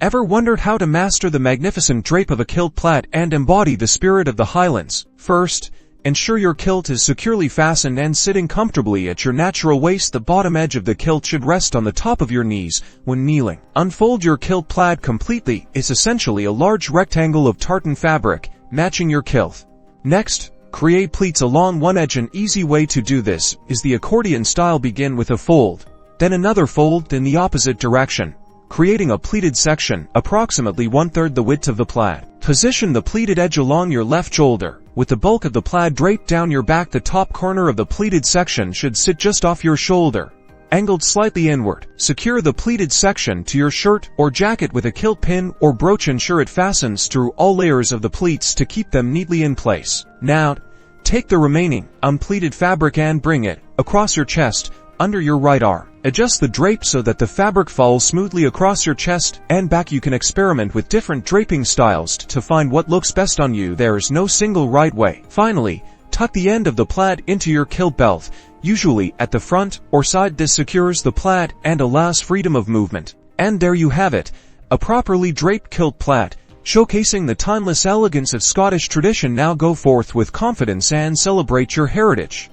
Ever wondered how to master the magnificent drape of a kilt plaid and embody the spirit of the Highlands? First, ensure your kilt is securely fastened and sitting comfortably at your natural waist. The bottom edge of the kilt should rest on the top of your knees when kneeling. Unfold your kilt plaid completely. It's essentially a large rectangle of tartan fabric, matching your kilt. Next, create pleats along one edge. An easy way to do this is the accordion style. Begin with a fold, then another fold in the opposite direction, creating a pleated section, approximately 1/3 the width of the plaid. Position the pleated edge along your left shoulder, with the bulk of the plaid draped down your back. The top corner of the pleated section should sit just off your shoulder, angled slightly inward. Secure the pleated section to your shirt or jacket with a kilt pin or brooch. Ensure it fastens through all layers of the pleats to keep them neatly in place. Now, take the remaining unpleated fabric and bring it across your chest, under your right arm. Adjust the drape so that the fabric falls smoothly across your chest and back. You can experiment with different draping styles to find what looks best on you. There is no single right way. Finally, tuck the end of the plaid into your kilt belt, usually at the front or side. This secures the plaid and allows freedom of movement. And there you have it, a properly draped kilt plaid, showcasing the timeless elegance of Scottish tradition. Now go forth with confidence and celebrate your heritage.